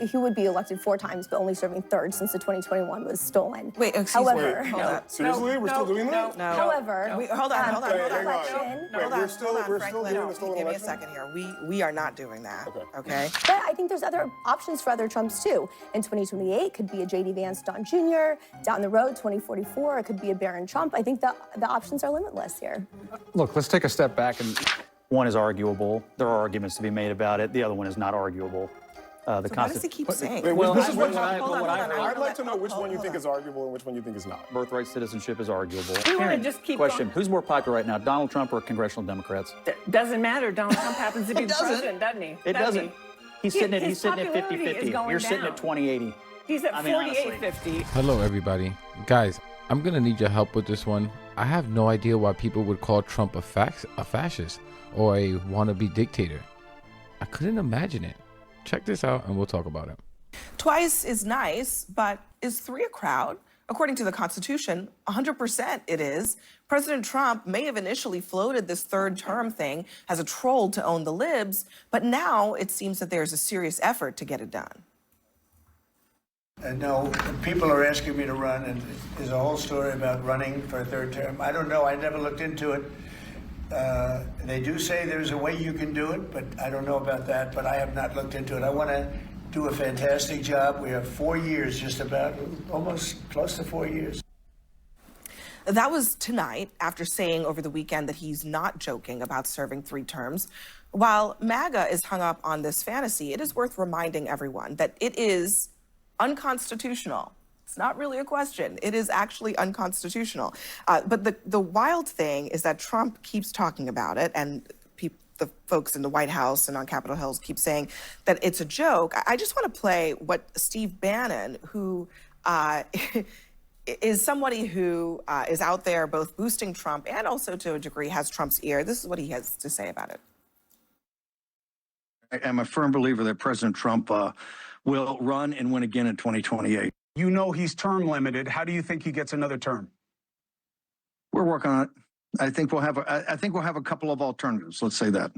He would be elected 4 times, but only serving 3rd since the 2021 was stolen. Wait, excuse me. However, Hold on. Seriously? We're still doing that? No. However, Hold on. hang on. Wait, we're still Franklin, doing the stolen give me a election? second here. We are not doing that. Okay. But I think there's other options for other Trumps too. In 2028, could be a J.D. Vance Don Jr. Down the road, 2044, it could be a Barron Trump. I think the options are limitless here. Look, let's take a step back. And one is arguable. There are arguments to be made about it. The other one is not arguable. What does he keep saying? Wait, Well, this is what hold on. I'd like to know which one you think is arguable and which one you think is not. Birthright citizenship is arguable. We want to just keep Question, who's more popular right now, Donald Trump or congressional Democrats? Doesn't matter. Donald Trump happens to be doesn't. president, doesn't he? It doesn't. He's sitting at His 50-50. You're sitting at 20-80. He's at I mean, honestly. 48-50. Hello, everybody. Guys, I'm going to need your help with this one. I have no idea why people would call Trump a fascist or a wannabe dictator. I couldn't imagine it. Check this out and we'll talk about it. Twice is nice, but is 3 a crowd? According to the Constitution, 100% it is. President Trump may have initially floated this 3rd term thing as a troll to own the libs, but now it seems that there's a serious effort to get it done. No, people are asking me to run, and there's a whole story about running for a 3rd term. I don't know. I never looked into it. They do say there's a way you can do it, but I don't know about that, but I have not looked into it. I want to do a fantastic job. We have 4 years, just about, almost close to 4 years. That was tonight after saying over the weekend that he's not joking about serving 3 terms. While MAGA is hung up on this fantasy, it is worth reminding everyone that it is unconstitutional. It's not really a question. It is actually unconstitutional. But the wild thing is that Trump keeps talking about it, and the folks in the White House and on Capitol Hill keep saying that it's a joke. I just want to play what Steve Bannon, who is somebody who is out there both boosting Trump and also to a degree has Trump's ear. This is what he has to say about it. I am a firm believer that President Trump will run and win again in 2028. You know he's term limited. How do you think he gets another term? We're working on it. I think we'll have a couple of alternatives. Let's say that.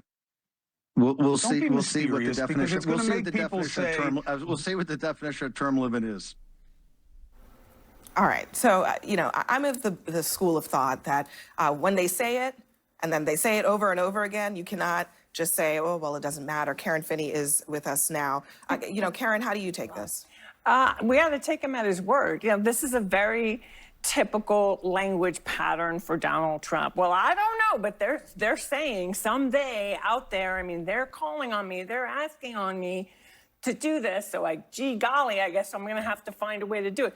We'll see. We'll see what the definition. We'll see what the definition of term. We'll see what the definition of term limit is. All right. So I'm of the school of thought that when they say it and then they say it over and over again, you cannot just say, oh, well, it doesn't matter. Karen Finney is with us now. Karen, how do you take this? We have to take him at his word. This is a very typical language pattern for Donald Trump. Well, I don't know, but they're saying someday out there, I mean, they're calling on me, they're asking on me to do this. So gee golly, I guess I'm going to have to find a way to do it.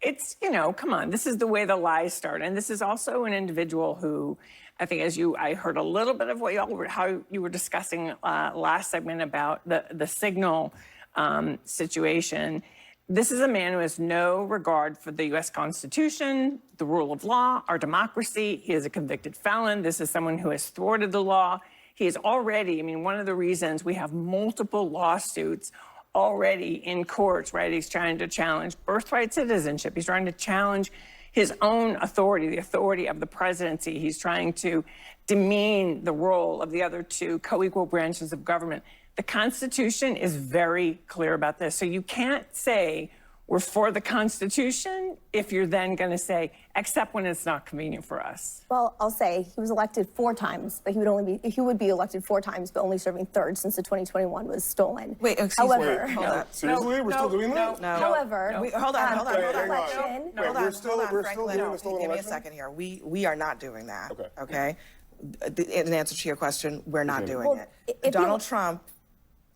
It's, come on, this is the way the lies start. And this is also an individual who, I think I heard a little bit of how you were discussing last segment about the signal situation. This is a man who has no regard for the U.S. Constitution, the rule of law, our democracy. He is a convicted felon. This is someone who has thwarted the law. He is already, one of the reasons we have multiple lawsuits already in courts, right? He's trying to challenge birthright citizenship. He's trying to challenge his own authority, the authority of the presidency. He's trying to demean the role of the other 2 co-equal branches of government. The Constitution is very clear about this. So you can't say we're for the Constitution if you're then going to say, except when it's not convenient for us. Well, I'll say he was elected 4 times, but he would be elected 4 times, but only serving 3rd since the 2021 was stolen. Wait, excuse me. However, Hold on. Seriously? We're still doing that? No. However, Hold on. Hold on. We're still doing the stolen Give me a election? second here. We are not doing that. Okay. In answer to your question, we're not doing it. Donald Trump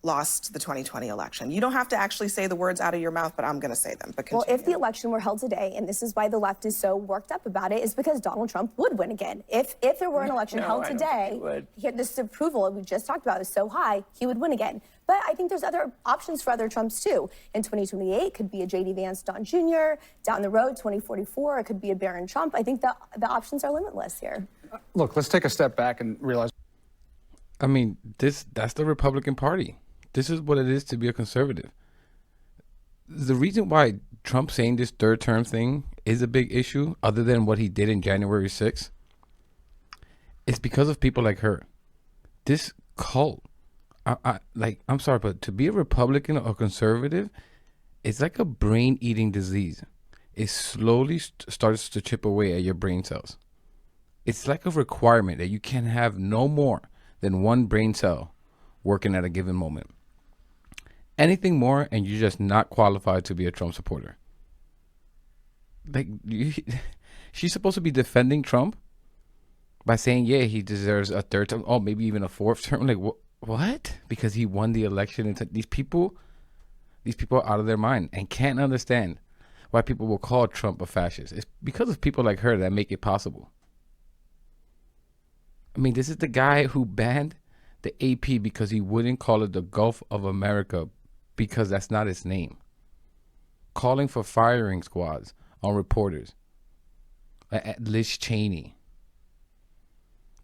lost the 2020 election. You don't have to actually say the words out of your mouth, but I'm going to say them. Well, if the election were held today, and this is why the left is so worked up about it, is because Donald Trump would win again. If there were an election held today, this approval we just talked about is so high, he would win again. But I think there's other options for other Trumps too. In 2028, could be a J.D. Vance Don Jr. Down the road, 2044, it could be a Barron Trump. I think the options are limitless here. Look, let's take a step back and realize. That's the Republican Party. This is what it is to be a conservative. The reason why Trump saying this 3rd term thing is a big issue, other than what he did in January 6th, is because of people like her. This cult I'm sorry, but to be a Republican or conservative, it's like a brain-eating disease. It slowly starts to chip away at your brain cells. It's like a requirement that you can have no more than one brain cell working at a given moment. Anything more, and you're just not qualified to be a Trump supporter. Like, she's supposed to be defending Trump by saying, yeah, he deserves a third term, oh, maybe even a fourth term. Like, what? Because he won the election. And these people are out of their mind and can't understand why people will call Trump a fascist. It's because of people like her that make it possible. I mean, this is the guy who banned the AP because he wouldn't call it the Gulf of America because that's not its name. Calling for firing squads on reporters. At Liz Cheney.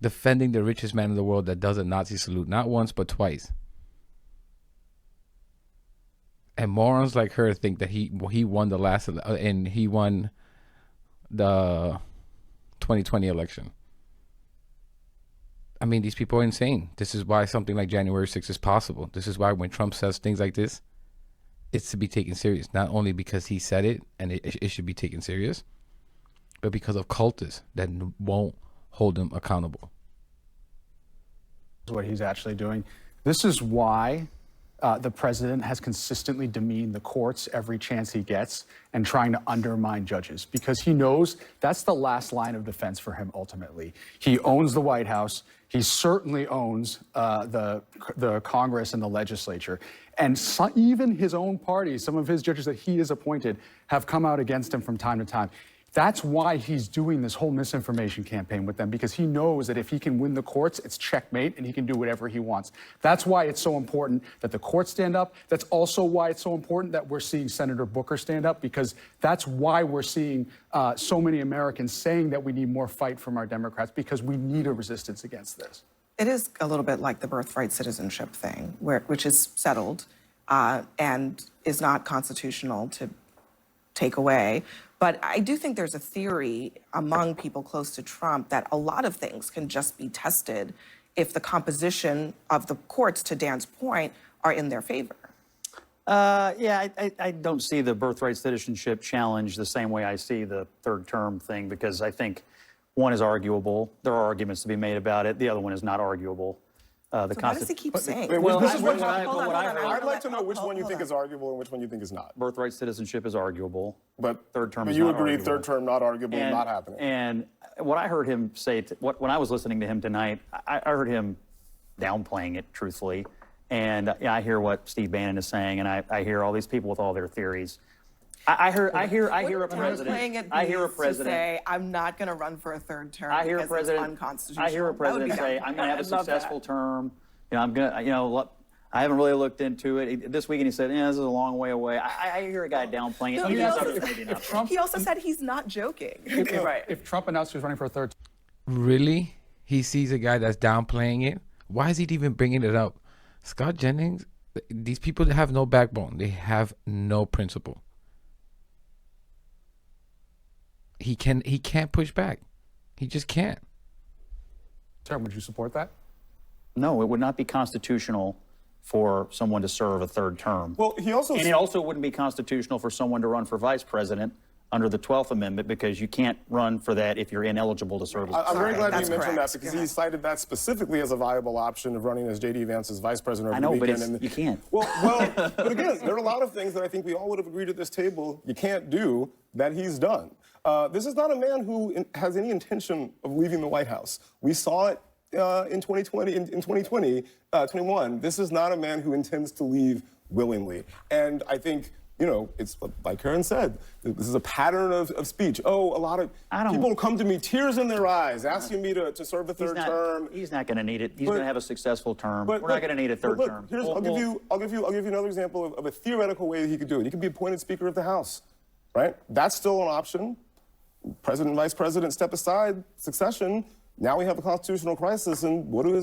Defending the richest man in the world that does a Nazi salute, not once but twice. And morons like her think that he won the last and he won the 2020 election. I mean, these people are insane. This is why something like January 6th is possible. This is why when Trump says things like this, it's to be taken serious. Not only because he said it and it should be taken serious, but because of cultists that won't hold him accountable. What he's actually doing. This is why the president has consistently demeaned the courts every chance he gets and trying to undermine judges, because he knows that's the last line of defense for him ultimately. He owns the White House. He certainly owns the Congress and the legislature. And even his own party, some of his judges that he has appointed, have come out against him from time to time. That's why he's doing this whole misinformation campaign with them, because he knows that if he can win the courts, it's checkmate and he can do whatever he wants. That's why it's so important that the courts stand up. That's also why it's so important that we're seeing Senator Booker stand up, because that's why we're seeing so many Americans saying that we need more fight from our Democrats, because we need a resistance against this. It is a little bit like the birthright citizenship thing, which is settled and is not constitutional to take away. But I do think there's a theory among people close to Trump that a lot of things can just be tested if the composition of the courts, to Dan's point, are in their favor. Yeah, I don't see the birthright citizenship challenge the same way I see the third term thing, because I think one is arguable. There are arguments to be made about it. The other one is not arguable. So why does he keep saying? I'd like to know which one you think is arguable and which one you think is not. Birthright citizenship is arguable. But third term but is you not agree arguable. third term not arguable, And- not happening. And what I heard him say, when I was listening to him tonight, I heard him downplaying it, truthfully. And I hear what Steve Bannon is saying, and I hear all these people with all their theories. I hear a president. I hear a president say, "I'm not going to run for a third term." I hear a because president. It's unconstitutional. I hear a president say, "I'm going to have a successful term. You know, I'm going to. You know, I haven't really looked into it." This weekend he said, "Yeah, this is a long way away." I hear a guy downplaying it. No, he also said he's not joking. If Trump announced he was running for a third Really? He sees a guy that's downplaying it? Why is he even bringing it up? Scott Jennings, these people that have no backbone, they have no principle. He can't push back. He just can't. term, would you support that? No, it would not be constitutional for someone to serve a third term. Well, he also and it also wouldn't be constitutional for someone to run for vice president under the 12th Amendment, because you can't run for that if you're ineligible to serve as I'm very glad you mentioned correct. that, because he cited that specifically as a viable option of running as J.D. Vance's vice president over I know, the but weekend. you can't. Well, but again, there are a lot of things that I think we all would have agreed at this table you can't do that he's done. This is not a man who has any intention of leaving the White House. We saw it in 2021. This is not a man who intends to leave willingly. And I think, you know, it's like Karen said, this is a pattern of speech. Oh, a lot of people come to me, tears in their eyes, asking me to serve a third term. He's not going to need it. He's going to have a successful term. We're not going to need a third term. I'll give you another example of a theoretical way that he could do it. He could be appointed Speaker of the House, right? That's still an option. President and Vice President step aside, succession. Now we have a constitutional crisis, and what do the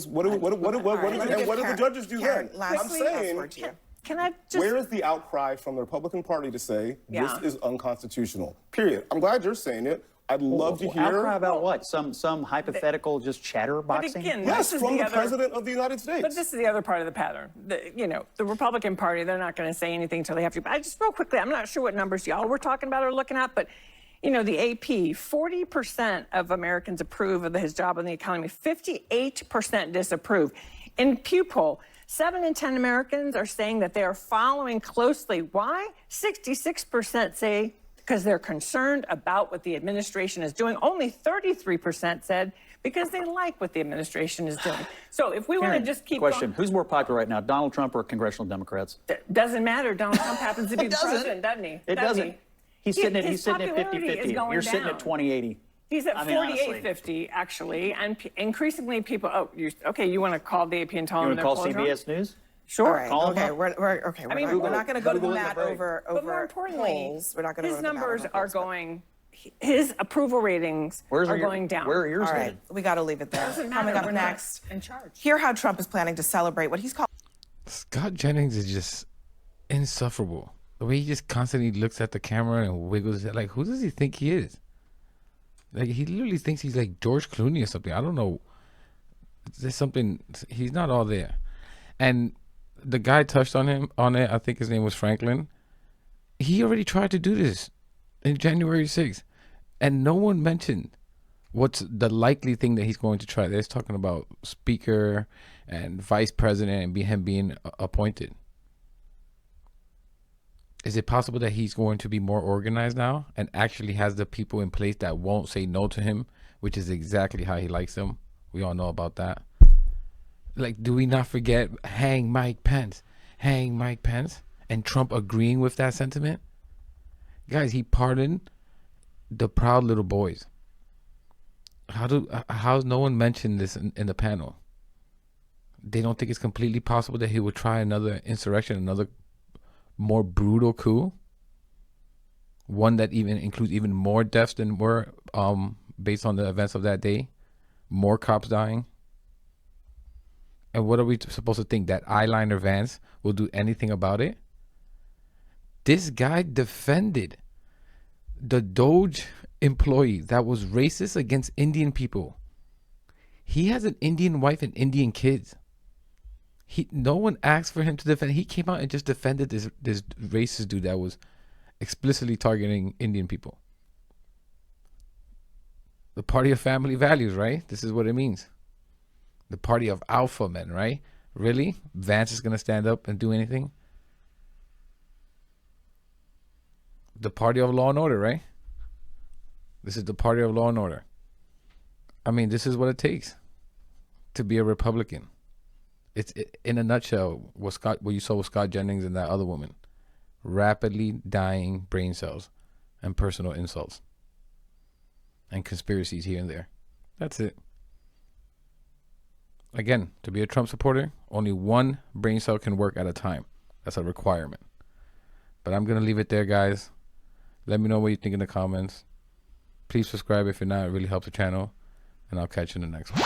judges do then? I'm saying, Can I just... where is the outcry from the Republican Party to say this is unconstitutional? Period. I'm glad you're saying it. I'd love to hear. Outcry about what? Some hypothetical just chatterboxing? But again, Yes, this is from the other, President of the United States. But this is the other part of the pattern. The Republican Party, they're not going to say anything until they have to. But just real quickly, I'm not sure what numbers y'all were talking about or looking at, but the AP, 40% of Americans approve of his job in the economy, 58% disapprove. In Pew poll, 7 in 10 Americans are saying that they are following closely. Why? 66% say because they're concerned about what the administration is doing. Only 33% said because they like what the administration is doing. So if we want to just keep Question, going, who's more popular right now, Donald Trump or congressional Democrats? doesn't matter. Donald Trump happens to be the president, doesn't he? It doesn't. He's sitting at 50-50. You're sitting down. at 20-80. He's at honestly. 48-50, actually, and increasingly people. Oh, you want to call the AP and tell them You want to they're call CBS News? Sure. All right. Call Okay. them We're not going to go to the mat over But more importantly, polls. We're not going to his numbers are going. His approval ratings are going down. Where are yours All right. headed? We got to leave it there. Doesn't Coming matter. up We're not next, in charge. hear how Trump is planning to celebrate what he's called. Scott Jennings is just insufferable. The way he just constantly looks at the camera and wiggles his head. Like, who does he think he is? Like, he literally thinks he's like George Clooney or something. I don't know. There's something. He's not all there. And the guy touched on it. I think his name was Franklin. He already tried to do this in January 6th. And no one mentioned what's the likely thing that he's going to try. They're talking about speaker and vice president and him being appointed. Is it possible that he's going to be more organized now and actually has the people in place that won't say no to him, which is exactly how he likes them? We all know about that. Like, do we not forget hang Mike Pence, and Trump agreeing with that sentiment? Guys, he pardoned the Proud Little Boys. How's no one mentioned this in the panel? They don't think it's completely possible that he would try another insurrection, another more brutal coup, one that even includes even more deaths than were based on the events of that day, more cops dying. And what are we supposed to think, that eyeliner Vance will do anything about it? This guy defended the Doge employee that was racist against Indian people. He has an Indian wife and Indian kids. No one asked for him to defend. He came out and just defended this racist dude that was explicitly targeting Indian people. The party of family values, right? This is what it means. The party of alpha men, right? Really? Vance is going to stand up and do anything? The party of law and order, right? This is the party of law and order. I mean, this is what it takes to be a Republican. It's in a nutshell what you saw with Scott Jennings and that other woman. Rapidly dying brain cells and personal insults and conspiracies here and there. That's it. Again, to be a Trump supporter, only one brain cell can work at a time. That's a requirement. But I'm going to leave it there, guys. Let me know what you think in the comments. Please subscribe if you're not. It really helps the channel. And I'll catch you in the next one.